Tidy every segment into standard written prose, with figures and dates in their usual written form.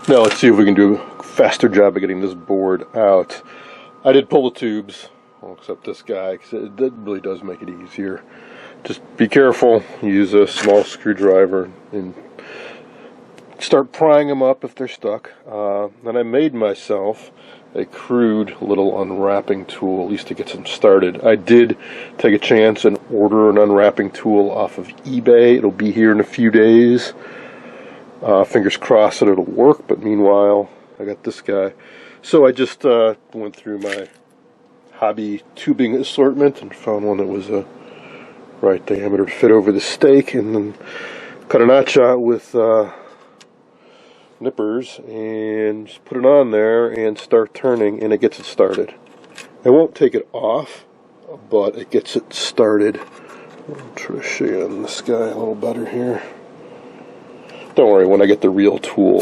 Now let's see if we can do a faster job of getting this board out. I did pull the tubes, well, except this guy, because it really does make it easier. Just be careful, use a small screwdriver and start prying them up if they're stuck. And I made myself a crude little unwrapping tool, at least to get them started. I did take a chance and order an unwrapping tool off of eBay. It'll be here in a few days. Fingers crossed that it'll work, but meanwhile, I got this guy. So I just went through my hobby tubing assortment and found one that was a right diameter to fit over the stake, and then cut a notch out with nippers and just put it on there and start turning, and it gets it started. I won't take it off, but it gets it started. I'll try to show you on this guy a little better here. Don't worry, when I get the real tool,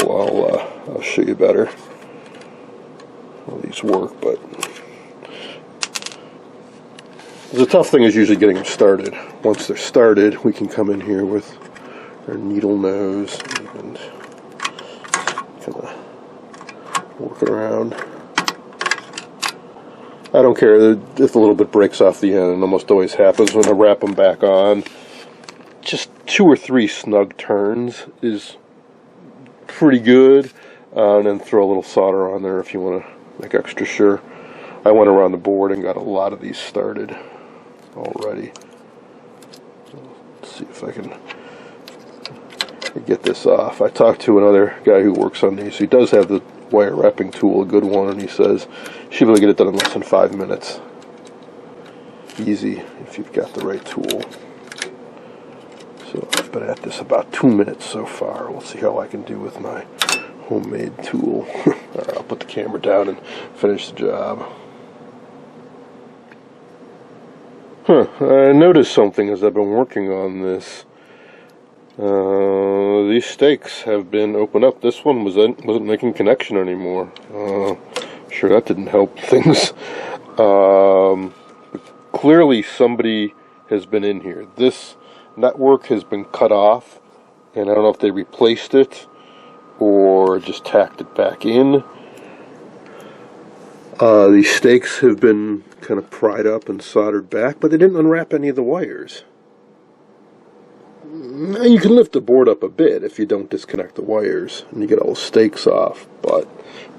I'll show you better. All these work, but the tough thing is usually getting them started. Once they're started, we can come in here with our needle nose and kind of work it around. I don't care if a little bit breaks off the end. It almost always happens when I wrap them back on. Just 2 or 3 snug turns is pretty good, and then throw a little solder on there if you want to make extra sure. I went around the board and got a lot of these started already. Let's see if I can get this off. I talked to another guy who works on these. He does have the wire wrapping tool, a good one, and he says you should be able to get it done in less than 5 minutes. Easy if you've got the right tool. So I've been at this about 2 minutes so far. We'll see how I can do with my homemade tool. Alright, I'll put the camera down and finish the job. I noticed something as I've been working on this. These stakes have been opened up. This one wasn't making connection anymore. Sure, that didn't help things. Clearly somebody has been in here. This network has been cut off, and I don't know if they replaced it or just tacked it back in. These stakes have been kind of pried up and soldered back, but they didn't unwrap any of the wires. You can lift the board up a bit if you don't disconnect the wires and you get all the stakes off, but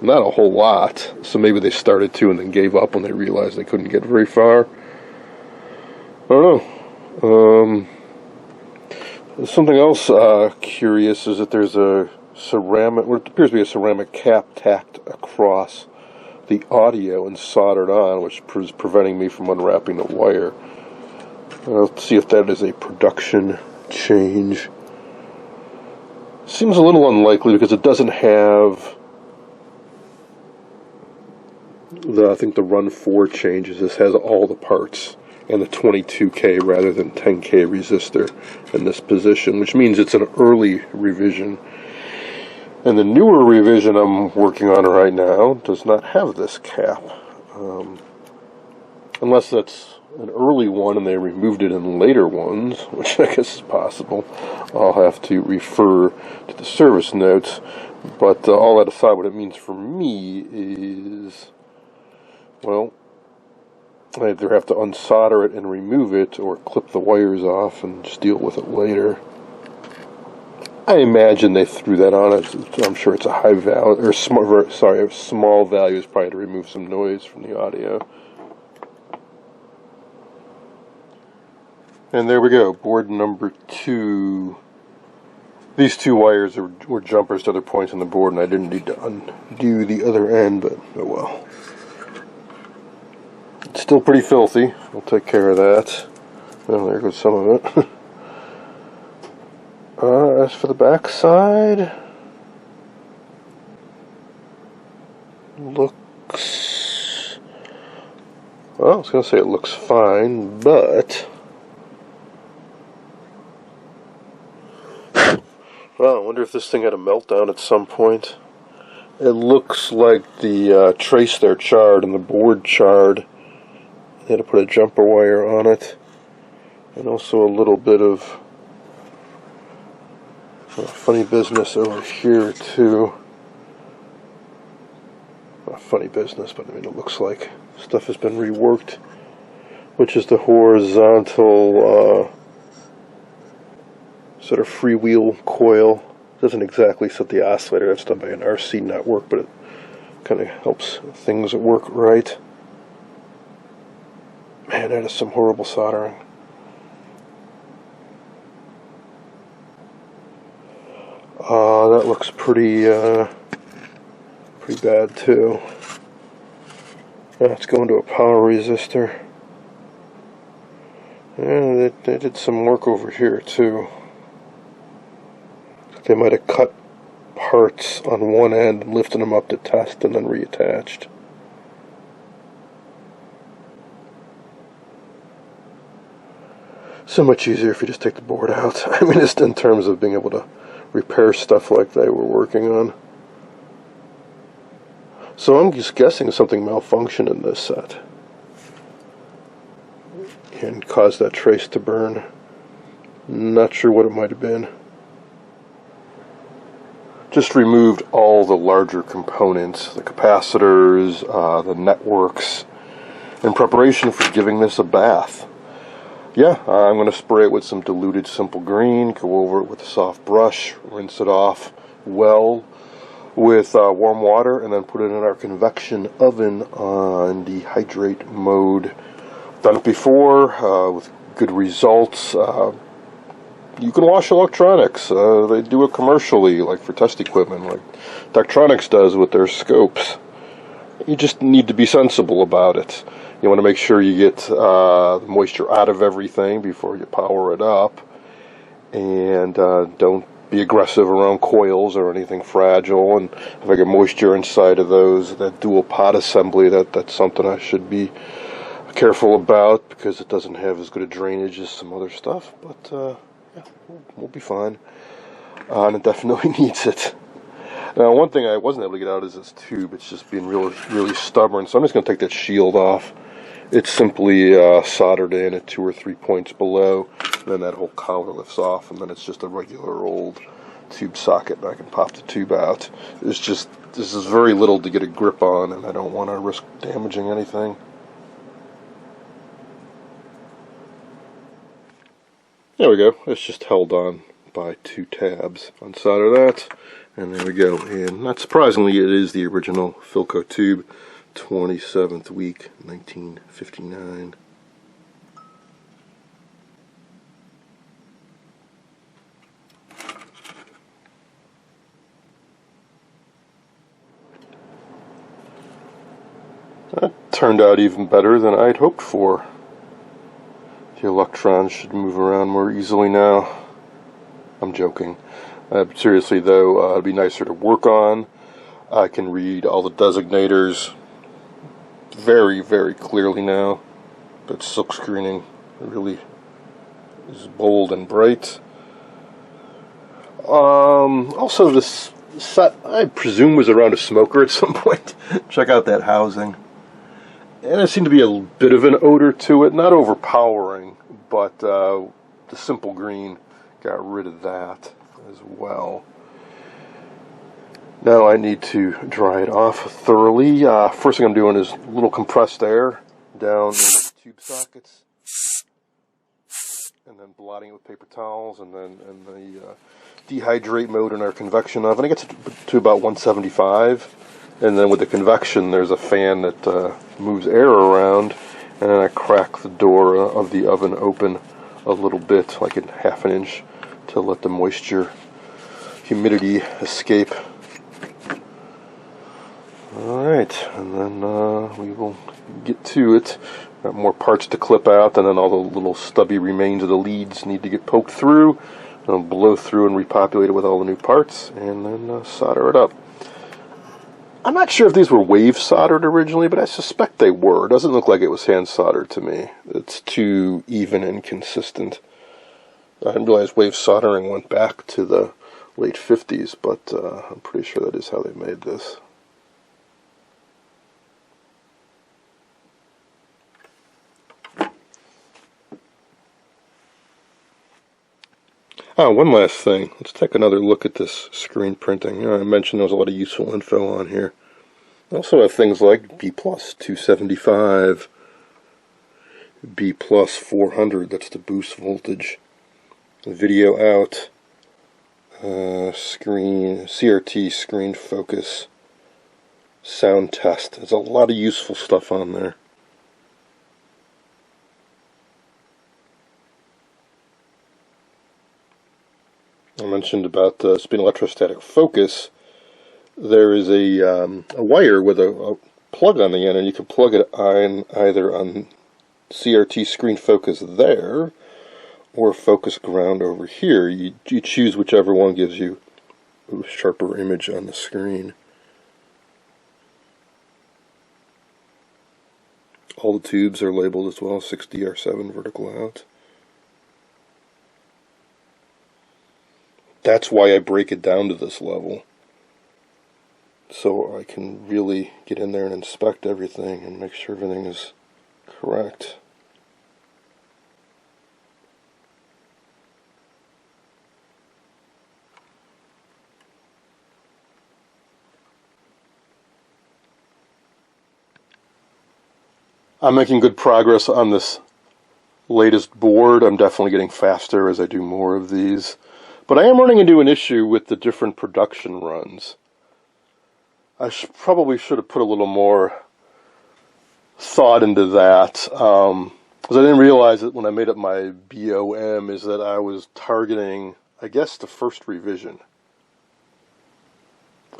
not a whole lot. So maybe they started to and then gave up when they realized they couldn't get very far. I don't know. Something else curious is that there's a ceramic, what appears to be a ceramic cap tacked across the audio and soldered on, which is preventing me from unwrapping the wire. Let's see if that is a production change. Seems a little unlikely because it doesn't have I think the run 4 changes. This has all the parts and the 22K rather than 10K resistor in this position, which means it's an early revision. And the newer revision I'm working on right now does not have this cap. Unless that's an early one and they removed it in later ones, which I guess is possible. I'll have to refer to the service notes. But all that aside, what it means for me is, well, I either have to unsolder it and remove it or clip the wires off and just deal with it later. I imagine they threw that on. I'm sure it's a high value, or a small value is probably to remove some noise from the audio. And there we go, board number 2. These 2 wires were jumpers to other points on the board, and I didn't need to undo the other end, but oh well. It's still pretty filthy. We'll take care of that. Well, there goes some of it. As for the back side, looks, well, I was going to say it looks fine, but, well, I wonder if this thing had a meltdown at some point. It looks like the trace there charred and the board charred. They had to put a jumper wire on it, and also a little bit of funny business over here too. funny business, but I mean, it looks like stuff has been reworked, which is the horizontal sort of freewheel coil. Doesn't exactly set the oscillator. That's done by an RC network, but it kind of helps things work right. Man, that is some horrible soldering. That looks pretty bad too. Let's go into a power resistor. And they did some work over here too. They might have cut parts on one end and lifted them up to test and then reattached. So much easier if you just take the board out. I mean, just in terms of being able to repair stuff like they were working on. So I'm just guessing something malfunctioned in this set and caused that trace to burn. Not sure what it might have been. Just removed all the larger components, the capacitors, the networks, in preparation for giving this a bath. Yeah, I'm going to spray it with some diluted simple green, go over it with a soft brush, rinse it off well with warm water, and then put it in our convection oven on dehydrate mode. Done it before with good results. You can wash electronics. They do it commercially, like for test equipment, like Daktronics does with their scopes. You just need to be sensible about it. You want to make sure you get the moisture out of everything before you power it up. And don't be aggressive around coils or anything fragile. And if I get moisture inside of those, that dual pot assembly, that's something I should be careful about because it doesn't have as good a drainage as some other stuff. But yeah, we'll be fine. And it definitely needs it. Now, one thing I wasn't able to get out is this tube. It's just being really stubborn. So I'm just going to take that shield off. It's simply soldered in at 2 or 3 points below. And then that whole collar lifts off, and then it's just a regular old tube socket, and I can pop the tube out. This is very little to get a grip on, and I don't want to risk damaging anything. There we go. It's just held on by 2 tabs. Unsolder that, and there we go. And not surprisingly, it is the original Philco tube, 27th week, 1959. That turned out even better than I'd hoped for. The electrons should move around more easily now. I'm joking. Seriously though, it'd be nicer to work on. I can read all the designators very clearly now. That silk screening really is bold and bright. Also, this set, I presume, was around a smoker at some point. Check out that housing. And there seemed to be a bit of an odor to it, not overpowering, but the simple green got rid of that as well. Now I need to dry it off thoroughly. First thing I'm doing is a little compressed air down the tube sockets, and then blotting it with paper towels, and then the dehydrate mode in our convection oven. It gets to about 175. And then with the convection, there's a fan that moves air around, and then I crack the door of the oven open a little bit, like in half an inch, to let the moisture, humidity escape. Alright, and then we will get to it. Got more parts to clip out, and then all the little stubby remains of the leads need to get poked through. I'll blow through and repopulate it with all the new parts, and then solder it up. I'm not sure if these were wave soldered originally, but I suspect they were. It doesn't look like it was hand soldered to me. It's too even and consistent. I didn't realize wave soldering went back to the late 50s, but I'm pretty sure that is how they made this. One last thing. Let's take another look at this screen printing. I mentioned there was a lot of useful info on here. Also have things like B plus 275, B plus 400, that's the boost voltage, video out, screen, CRT screen focus, sound test. There's a lot of useful stuff on there. I mentioned about spin electrostatic focus. There is a wire with a plug on the end, and you can plug it on either on CRT screen focus there or focus ground over here. You choose whichever one gives you a sharper image on the screen. All the tubes are labeled as well, 6DR7 vertical out. That's why I break it down to this level, so I can really get in there and inspect everything and make sure everything is correct. I'm making good progress on this latest board. I'm definitely getting faster as I do more of these. But I am running into an issue with the different production runs. I probably should have put a little more thought into that. Because I didn't realize that when I made up my BOM is that I was targeting, I guess, the first revision,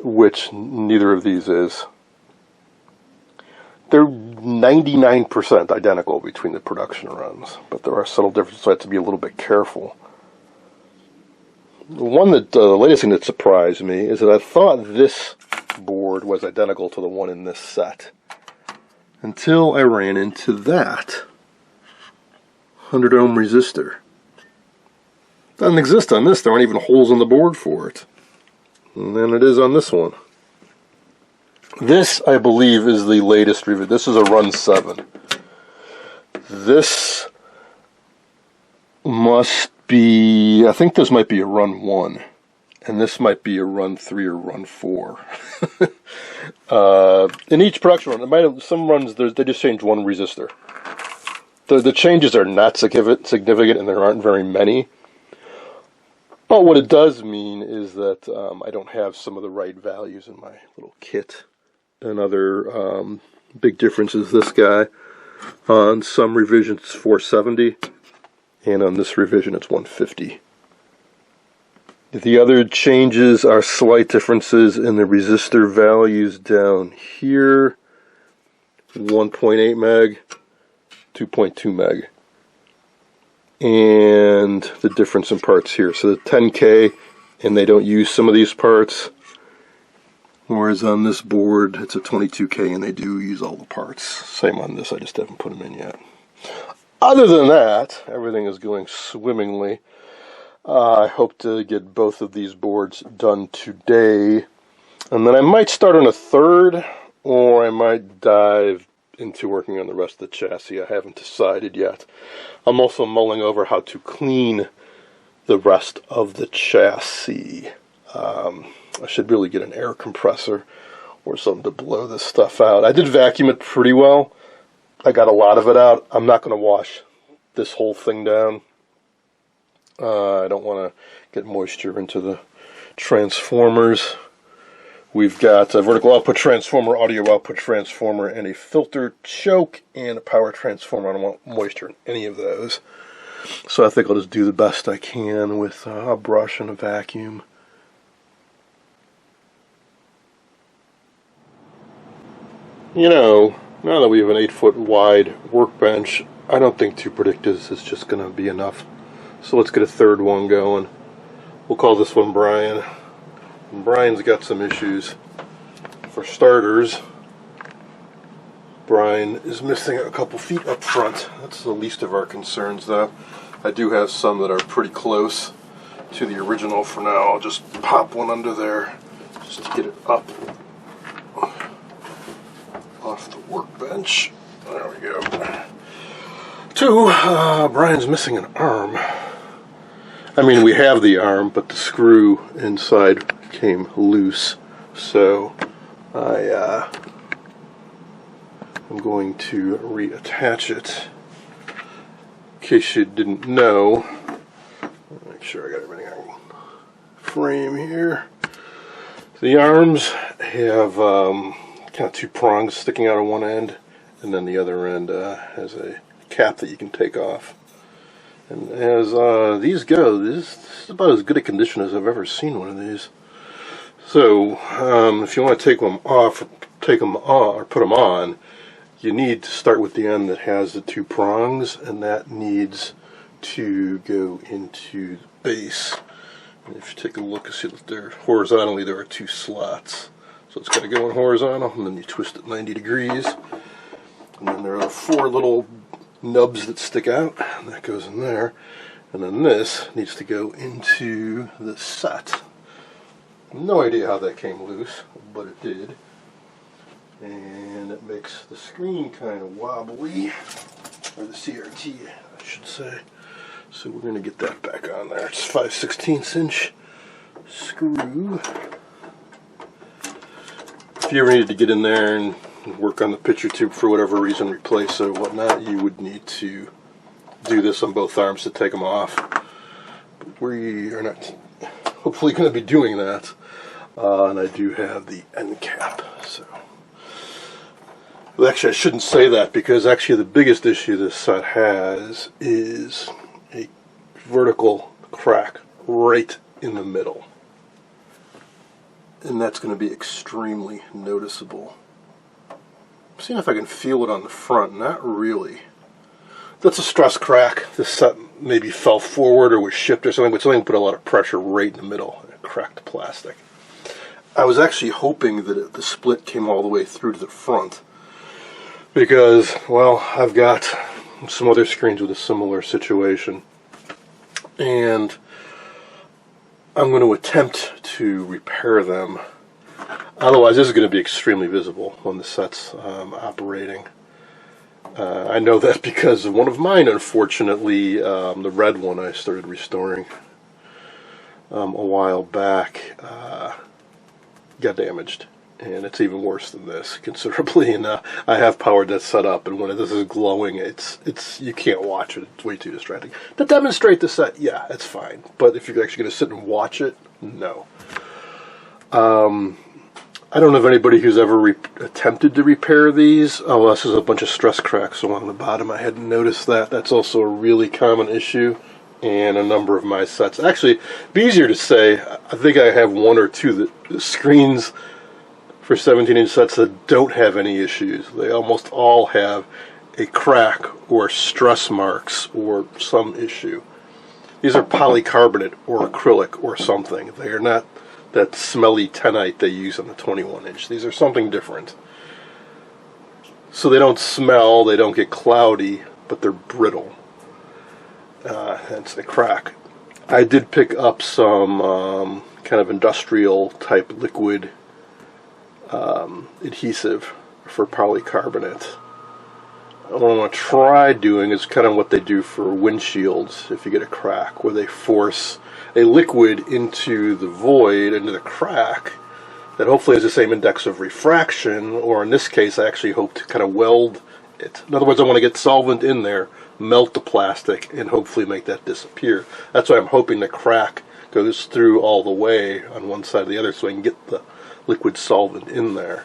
which neither of these is. They're 99% identical between the production runs, but there are subtle differences, so I have to be a little bit careful. The latest thing that surprised me is that I thought this board was identical to the one in this set, until I ran into that 100 ohm resistor. Doesn't exist on this. There aren't even holes in the board for it. And then it is on this one. This, I believe, is the latest review. This is a run 7. This must be, I think this might be a run 1. And this might be a run 3 or run 4. In each production run, some runs, they just change one resistor. The changes are not significant, and there aren't very many. But what it does mean is that I don't have some of the right values in my little kit. Another big difference is this guy. On some revisions it's 470, and on this revision it's 150. The other changes are slight differences in the resistor values down here. 1.8 meg, 2.2 meg. And the difference in parts here. So the 10K, and they don't use some of these parts. Whereas on this board, it's a 22K, and they do use all the parts. Same on this, I just haven't put them in yet. Other than that, everything is going swimmingly. I hope to get both of these boards done today. And then I might start on a third, or I might dive into working on the rest of the chassis. I haven't decided yet. I'm also mulling over how to clean the rest of the chassis. I should really get an air compressor or something to blow this stuff out. I did vacuum it pretty well. I got a lot of it out. I'm not going to wash this whole thing down. I don't want to get moisture into the transformers. We've got a vertical output transformer, audio output transformer, and a filter choke and a power transformer. I don't want moisture in any of those. So I think I'll just do the best I can with a brush and a vacuum. You know, now that we have an 8-foot wide workbench, I don't think 2 Predictas is just going to be enough. So let's get a third one going. We'll call this one Brian. And Brian's got some issues. For starters, Brian is missing a couple feet up front. That's the least of our concerns, though. I do have some that are pretty close to the original for now. I'll just pop one under there just to get it up off the workbench. There we go. 2, Brian's missing an arm. I mean, we have the arm, but the screw inside came loose. So I I'm going to reattach it. In case you didn't know, make sure I got everything on frame here. The arms have kind of two prongs sticking out of one end, and then the other end has a cap that you can take off. And as these go, this is about as good a condition as I've ever seen one of these. So if you want to take them off, take them on, or put them on, you need to start with the end that has the two prongs, and that needs to go into the base. And if you take a look, you see that there horizontally there are two slots. So it's got to go in horizontal, and then you twist it 90 degrees. And then there are 4 little nubs that stick out, and that goes in there. And then this needs to go into the set. No idea how that came loose, but it did. And it makes the screen kind of wobbly, or the CRT, I should say. So we're going to get that back on there. It's 5/16 inch screw. If you ever needed to get in there and work on the picture tube for whatever reason, replace it or whatnot, you would need to do this on both arms to take them off. But we are not hopefully going to be doing that. And I do have the end cap. So, well, actually, I shouldn't say that, because actually the biggest issue this set has is a vertical crack right in the middle. And that's going to be extremely noticeable. Seeing if I can feel it on the front. Not really. That's a stress crack. This set maybe fell forward or was shipped or something, but something put a lot of pressure right in the middle and it cracked the plastic. I was actually hoping that the split came all the way through to the front, because, well, I've got some other screens with a similar situation, and I'm going to attempt to repair them. Otherwise, this is going to be extremely visible when the set's operating. I know that because one of mine, unfortunately, the red one I started restoring a while back, got damaged. And it's even worse than this, considerably. And I have powered that set up, and when this is glowing, it's you can't watch it. It's way too distracting. To demonstrate the set, yeah, it's fine. But if you're actually going to sit and watch it, no. I don't know of anybody who's ever attempted to repair these. Oh, this is a bunch of stress cracks along the bottom. I hadn't noticed that. That's also a really common issue in a number of my sets. Actually, it'd be easier to say, I think I have 1 or 2 screens for 17-inch sets that don't have any issues. They almost all have a crack or stress marks or some issue. These are polycarbonate or acrylic or something. They are not that smelly tenite they use on the 21-inch. These are something different. So they don't smell, they don't get cloudy, but they're brittle. Hence the crack. I did pick up some kind of industrial type liquid adhesive for polycarbonate. What I want to try doing is kind of what they do for windshields if you get a crack, where they force a liquid into the void, into the crack, that hopefully has the same index of refraction, or in this case I actually hope to kind of weld it. In other words, I want to get solvent in there, melt the plastic, and hopefully make that disappear. That's why I'm hoping the crack goes through all the way on one side or the other so I can get the liquid solvent in there.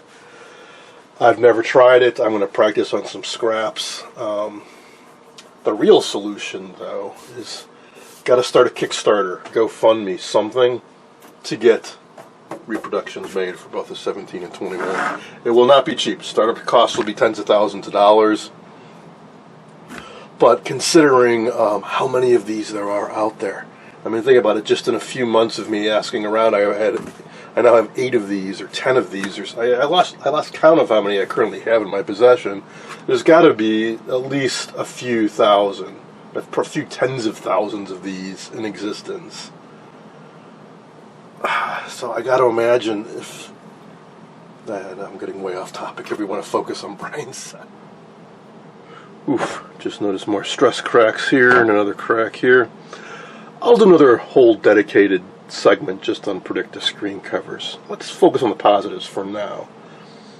I've never tried it. I'm going to practice on some scraps. The real solution, though, is got to start a Kickstarter, GoFundMe, something to get reproductions made for both the 17 and 21. It will not be cheap. Startup costs will be tens of thousands of dollars. But considering how many of these there are out there, I mean, think about it. Just in a few months of me asking around, I now have 8 of these or 10 of these. I lost count of how many I currently have in my possession. There's got to be at least a few thousand, a few tens of thousands of these in existence. So I got to imagine if... I'm getting way off topic if we want to focus on Brian's. Oof, just noticed more stress cracks here and another crack here. I'll do another whole dedicated segment just on Predicta screen covers. Let's focus on the positives for now.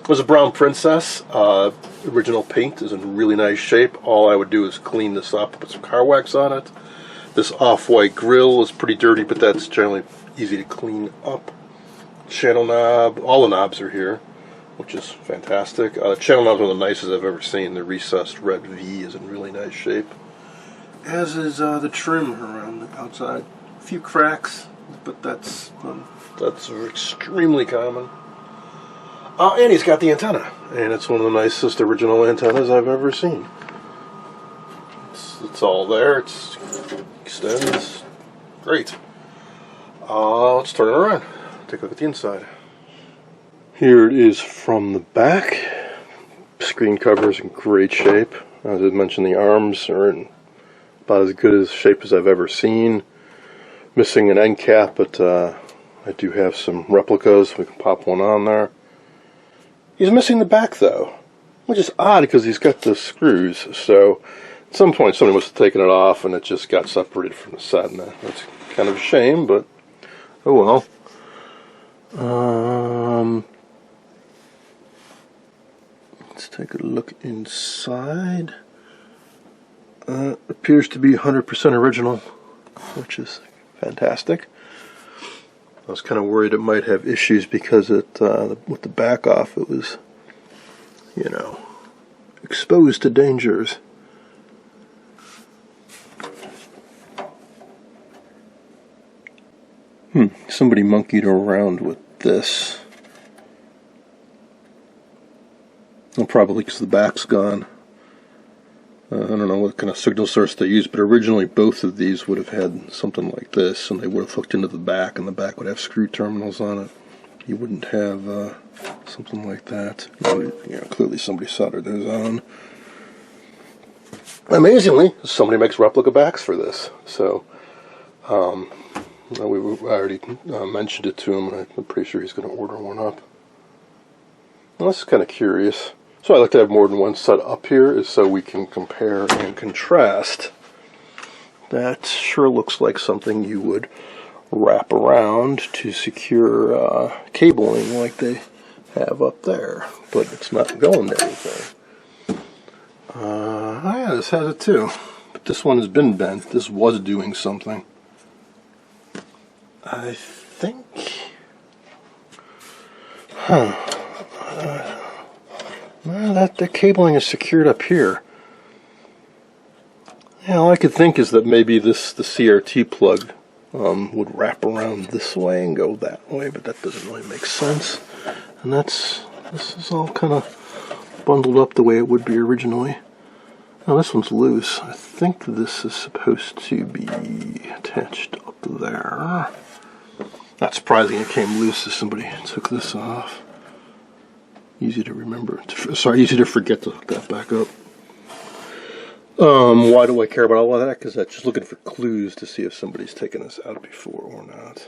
It was a brown princess. Original paint is in really nice shape. All I would do is clean this up, put some car wax on it. This off-white grill is pretty dirty, but that's generally easy to clean up. Channel knob, all the knobs are here, which is fantastic. Channel knobs are one of the nicest I've ever seen. The recessed red V is in really nice shape. As is the trim around the outside. A few cracks, but that's extremely common. And he's got the antenna, and it's one of the nicest original antennas I've ever seen. It's all there. It extends. Great. Let's turn it around. Take a look at the inside. Here it is from the back. Screen cover is in great shape. As I mentioned, the arms are in about as good a shape as I've ever seen. Missing an end cap, but I do have some replicas. We can pop one on there. He's missing the back though, which is odd because he's got the screws. So at some point somebody must have taken it off and it just got separated from the set. And that's kind of a shame, but oh well. Let's take a look inside. Appears to be 100% original, which is fantastic. I was kind of worried it might have issues because with the back off, it was, you know, exposed to dangers. Somebody monkeyed around with this. Well, probably because the back's gone. I don't know what kind of signal source they used, but originally both of these would have had something like this, and they would have hooked into the back, and the back would have screw terminals on it. You wouldn't have something like that. You know, clearly somebody soldered those on. Amazingly, somebody makes replica backs for this. So, I already mentioned it to him, and I'm pretty sure he's going to order one up. Well, this is kind of curious. So I like to have more than one set up here, is so we can compare and contrast. That sure looks like something you would wrap around to secure cabling like they have up there, but it's not going to anything. Oh yeah, this has it too, but this one has been bent. This was doing something. I think, that cabling is secured up here. Yeah, all I could think is that maybe the CRT plug would wrap around this way and go that way, but that doesn't really make sense. And this is all kind of bundled up the way it would be originally. Now this one's loose. I think this is supposed to be attached up there. Not surprising it came loose if somebody took this off. Easy to remember. Easy to forget to hook that back up. Why do I care about all of that? Because I'm just looking for clues to see if somebody's taken this out before or not.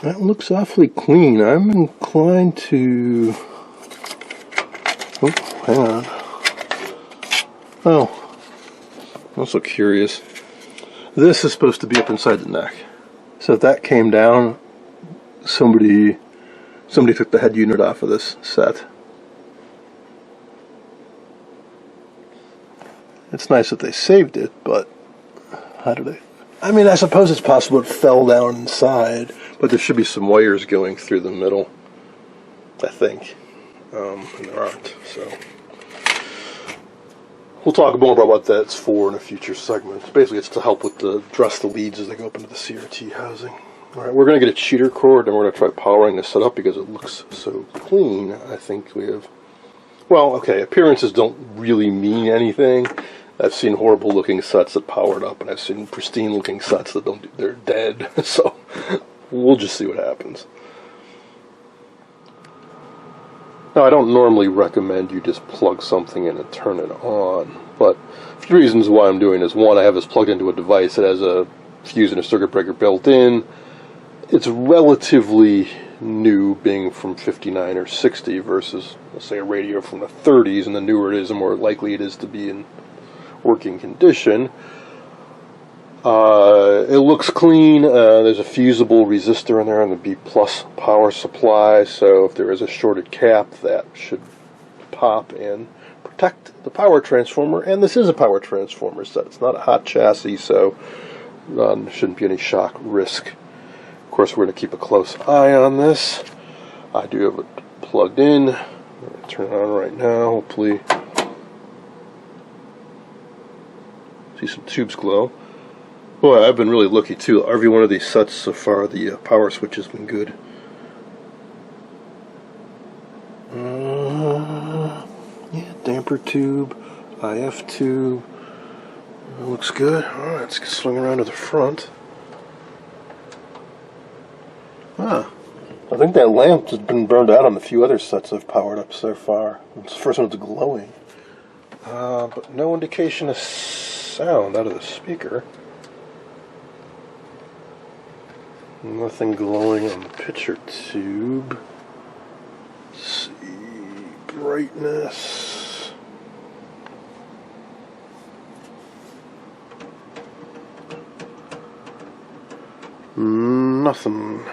That looks awfully clean. I'm inclined to... Oh, hang on. Oh, I'm also curious. This is supposed to be up inside the neck. So if that came down, somebody took the head unit off of this set. It's nice that they saved it, but how did they? I mean, I suppose it's possible it fell down inside, but there should be some wires going through the middle, I think, and there aren't, so. We'll talk more about what that's for in a future segment. Basically, it's to help with dress the leads as they go up into the CRT housing. Alright, we're going to get a cheater cord, and we're going to try powering this set up because it looks so clean. I think we have... Well, okay, appearances don't really mean anything. I've seen horrible looking sets that powered up, and I've seen pristine looking sets that don't. They're dead. So we'll just see what happens. Now, I don't normally recommend you just plug something in and turn it on, but a few reasons why I'm doing this. One, I have this plugged into a device that has a fuse and a circuit breaker built in. It's relatively new, being from 59 or 60 versus, let's say, a radio from the 30s, and the newer it is, the more likely it is to be in working condition. It looks clean. There's a fusible resistor in there on the B plus power supply, so if there is a shorted cap, that should pop and protect the power transformer. And this is a power transformer set. It's not a hot chassis, so there shouldn't be any shock risk. Of course, we're going to keep a close eye on this. I do have it plugged in. I'm going to turn it on right now. Hopefully, see some tubes glow. Boy, I've been really lucky too. Every one of these sets so far, the power switch has been good. Yeah, damper tube, IF tube. Looks good. Alright, let's swing around to the front. Ah, I think that lamp has been burned out on a few other sets I've powered up so far. It's the first one that's glowing. But no indication of sound out of the speaker. Nothing glowing on the picture tube. Let's see, brightness. Nothing.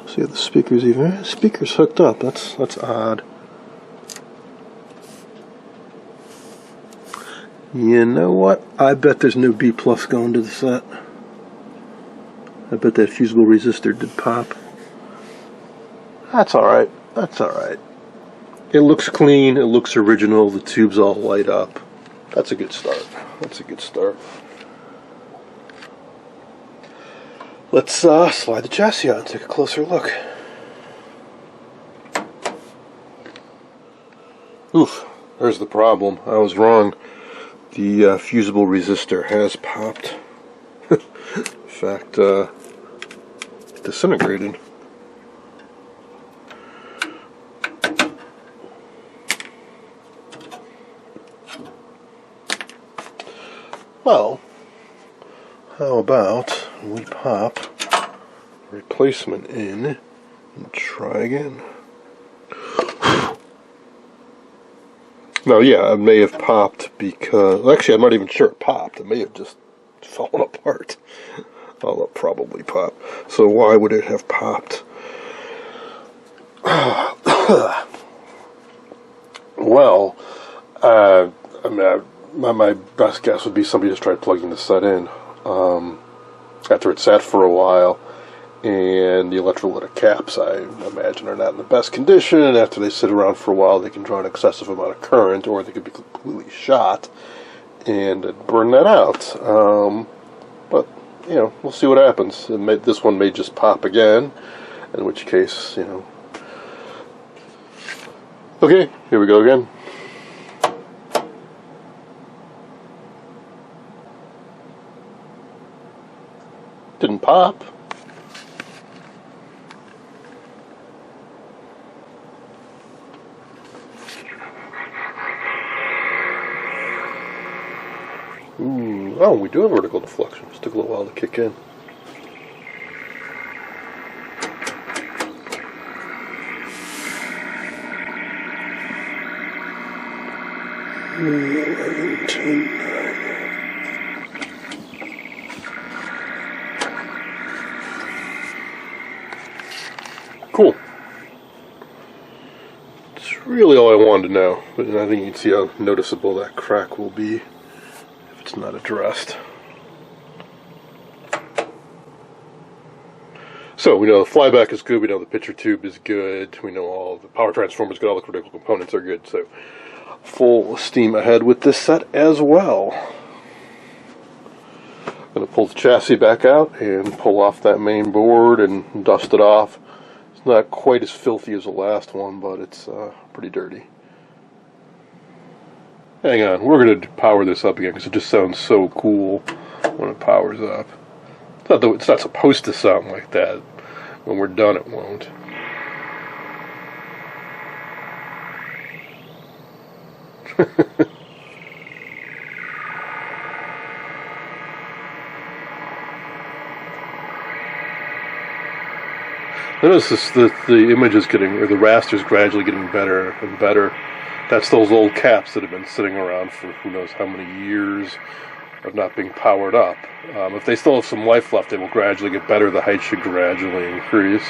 See if the speaker's even. Speaker's hooked up. That's odd. You know what? I bet there's no B plus going to the set. I bet that fusible resistor did pop. That's alright. That's alright. It looks clean. It looks original. The tubes all light up. That's a good start. That's a good start. Let's slide the chassis out and take a closer look. Oof. There's the problem. I was wrong. The fusible resistor has popped. In fact, disintegrated. Well, how about we pop replacement in and try again. Now, yeah, it may have popped because... Actually, I'm not even sure it popped. It may have just fallen apart. Well, it'll probably pop. So why would it have popped? Well, I mean, my best guess would be somebody just tried plugging the set in after it sat for a while, and the electrolytic caps, I imagine, are not in the best condition, and after they sit around for a while, they can draw an excessive amount of current, or they could be completely shot, and burn that out. But, you know, we'll see what happens. This one may just pop again, in which case, you know. Okay, here we go again. Didn't pop. Ooh, oh, we do have vertical deflection. Just took a little while to kick in. Cool. It's really all I wanted to know, but I think you can see how noticeable that crack will be if it's not addressed. So we know the flyback is good, we know the picture tube is good, we know all the power transformers good, all the critical components are good, so full steam ahead with this set as well. I'm going to pull the chassis back out and pull off that main board and dust it off. It's not quite as filthy as the last one, but it's pretty dirty. Hang on, we're going to power this up again because it just sounds so cool when it powers up. It's not supposed to sound like that. When we're done, it won't. Notice the image is getting, or the raster is gradually getting better and better. That's those old caps that have been sitting around for who knows how many years. of not being powered up. If they still have some life left, it will gradually get better. The height should gradually increase.